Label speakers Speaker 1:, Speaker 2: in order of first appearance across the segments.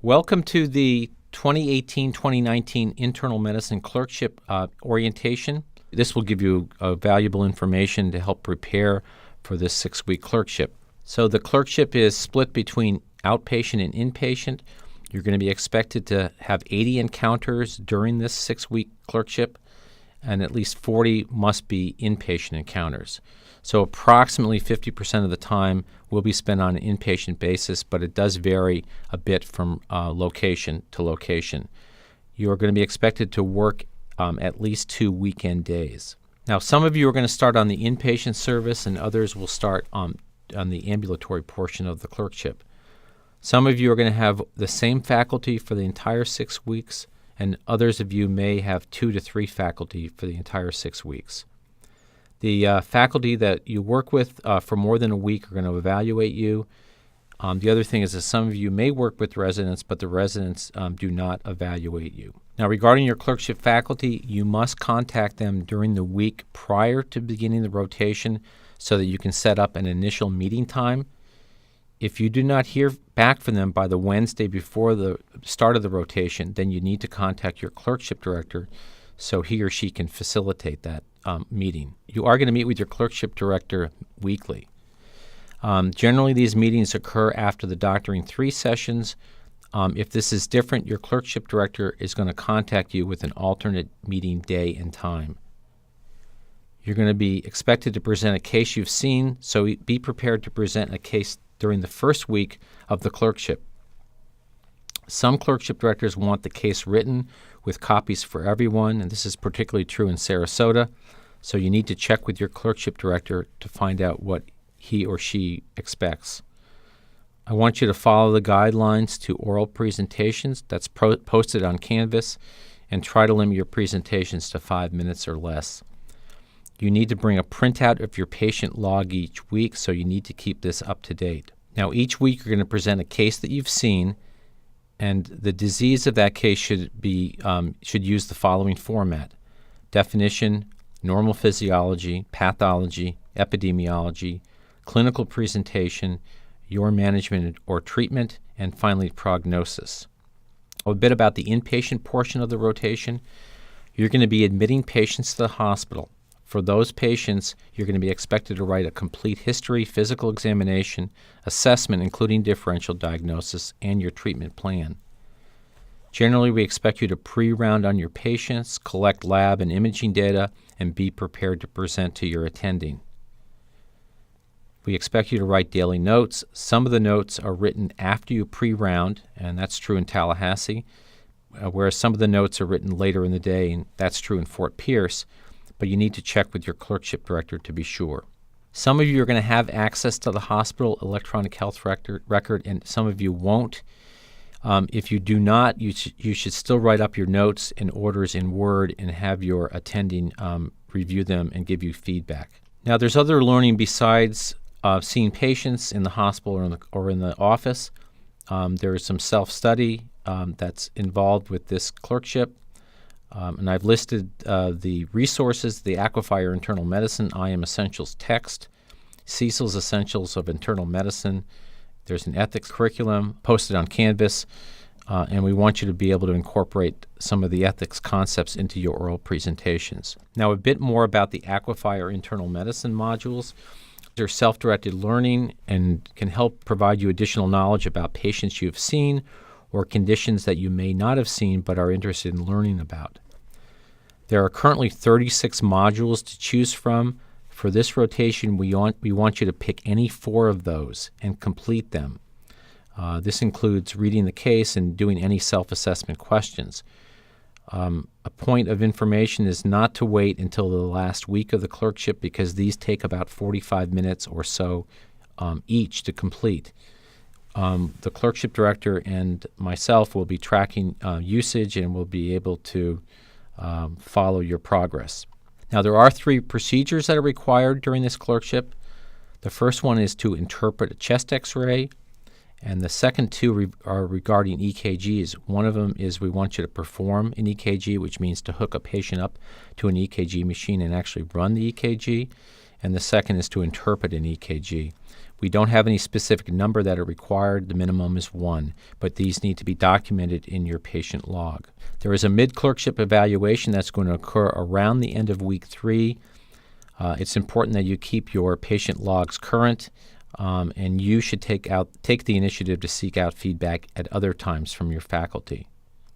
Speaker 1: Welcome to the 2018-2019 Internal Medicine Clerkship orientation. This will give you valuable information to help prepare for this 6-week clerkship. So the clerkship is split between outpatient and inpatient. You're going to be expected to have 80 encounters during this 6-week clerkship, and at least 40 must be inpatient encounters. So approximately 50% of the time will be spent on an inpatient basis, but it does vary a bit from location to location. You are going to be expected to work at least 2 weekend days. Now, some of you are going to start on the inpatient service, and others will start on the ambulatory portion of the clerkship. Some of you are going to have the same faculty for the entire 6 weeks, and others of you may have 2 to 3 faculty for the entire 6 weeks. The faculty that you work with for more than a week are going to evaluate you. The other thing is that some of you may work with residents, but the residents do not evaluate you. Now, regarding your clerkship faculty, you must contact them during the week prior to beginning the rotation so that you can set up an initial meeting time. If you do not hear back from them by the Wednesday before the start of the rotation, then you need to contact your clerkship director so he or she can facilitate that meeting. You are going to meet with your clerkship director weekly. Generally, these meetings occur after the Doctoring 3 sessions. If this is different, your clerkship director is going to contact you with an alternate meeting day and time. You're going to be expected to present a case you've seen, so be prepared to present a case during the first week of the clerkship. Some clerkship directors want the case written with copies for everyone, and this is particularly true in Sarasota, so you need to check with your clerkship director to find out what he or she expects. I want you to follow the guidelines to oral presentations that's posted on Canvas, and try to limit your presentations to 5 minutes or less. You need to bring a printout of your patient log each week, so you need to keep this up to date. Now, each week you're going to present a case that you've seen, and the disease of that case should use the following format: definition, normal physiology, pathology, epidemiology, clinical presentation, your management or treatment, and finally prognosis. A bit about the inpatient portion of the rotation. You're going to be admitting patients to the hospital. For those patients, you're going to be expected to write a complete history, physical examination, assessment, including differential diagnosis, and your treatment plan. Generally, we expect you to pre-round on your patients, collect lab and imaging data, and be prepared to present to your attending. We expect you to write daily notes. Some of the notes are written after you pre-round, and that's true in Tallahassee, whereas some of the notes are written later in the day, and that's true in Fort Pierce, but you need to check with your clerkship director to be sure. Some of you are going to have access to the hospital electronic health record, and some of you won't. If you do not, you should still write up your notes and orders in Word and have your attending review them and give you feedback. Now, there's other learning besides seeing patients in the hospital or in the office. There is some self-study that's involved with this clerkship. And I've listed the resources: the Aquifer Internal Medicine IM Essentials text, Cecil's Essentials of Internal Medicine. There's an ethics curriculum posted on Canvas, and we want you to be able to incorporate some of the ethics concepts into your oral presentations. Now, a bit more about the Aquifer Internal Medicine modules. They're self-directed learning and can help provide you additional knowledge about patients you've seen or conditions that you may not have seen but are interested in learning about. There are currently 36 modules to choose from. For this rotation, we want you to pick any 4 of those and complete them. This includes reading the case and doing any self-assessment questions. A point of information is not to wait until the last week of the clerkship, because these take about 45 minutes or so each to complete. The clerkship director and myself will be tracking usage, and will be able to follow your progress. Now, there are 3 procedures that are required during this clerkship. The first one is to interpret a chest X-ray, and the second 2 are regarding EKGs. One of them is we want you to perform an EKG, which means to hook a patient up to an EKG machine and actually run the EKG. And the second is to interpret an EKG. We don't have any specific number that are required. The minimum is 1, but these need to be documented in your patient log. There is a mid-clerkship evaluation that's going to occur around the end of week 3. It's important that you keep your patient logs current, and you should take the initiative to seek out feedback at other times from your faculty.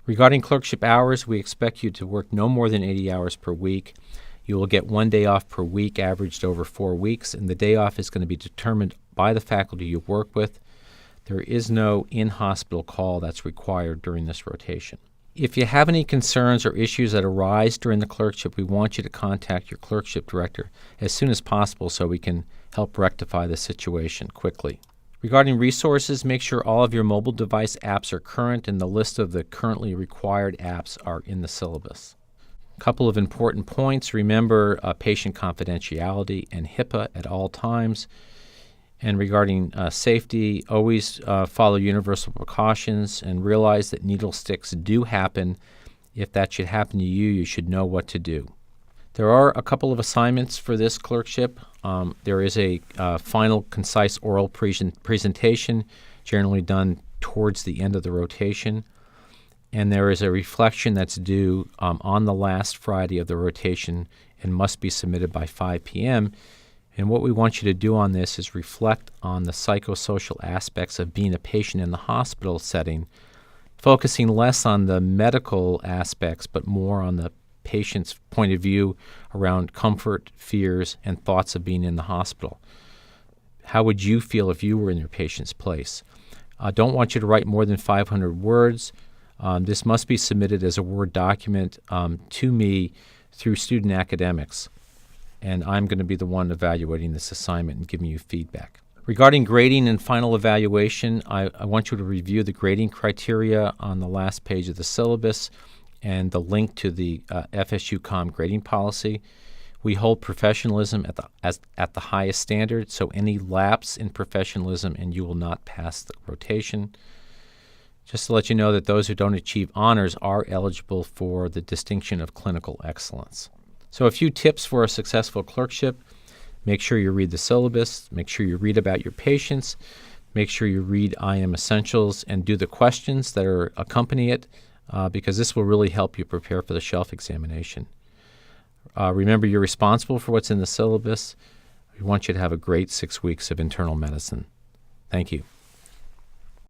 Speaker 1: Regarding clerkship hours, we expect you to work no more than 80 hours per week. You will get 1 day off per week, averaged over 4 weeks, and the day off is going to be determined by the faculty you work with. There is no in-hospital call that's required during this rotation. If you have any concerns or issues that arise during the clerkship, we want you to contact your clerkship director as soon as possible so we can help rectify the situation quickly. Regarding resources, make sure all of your mobile device apps are current and the list of the currently required apps are in the syllabus. A couple of important points. Remember patient confidentiality and HIPAA at all times. And regarding safety, always follow universal precautions and realize that needle sticks do happen. If that should happen to you, you should know what to do. There are a couple of assignments for this clerkship. There is a final concise oral presentation, generally done towards the end of the rotation. And there is a reflection that's due on the last Friday of the rotation and must be submitted by 5 p.m. And what we want you to do on this is reflect on the psychosocial aspects of being a patient in the hospital setting, focusing less on the medical aspects but more on the patient's point of view around comfort, fears, and thoughts of being in the hospital. How would you feel if you were in your patient's place? Don't want you to write more than 500 words. This must be submitted as a Word document to me through Student Academics, and I'm going to be the one evaluating this assignment and giving you feedback. Regarding grading and final evaluation, I want you to review the grading criteria on the last page of the syllabus and the link to the FSU-COM grading policy. We hold professionalism at the highest standard, so any lapse in professionalism and you will not pass the rotation. Just to let you know that those who don't achieve honors are eligible for the distinction of clinical excellence. So a few tips for a successful clerkship. Make sure you read the syllabus. Make sure you read about your patients. Make sure you read IM Essentials and do the questions that accompany it because this will really help you prepare for the shelf examination. Remember, you're responsible for what's in the syllabus. We want you to have a great 6 weeks of internal medicine. Thank you.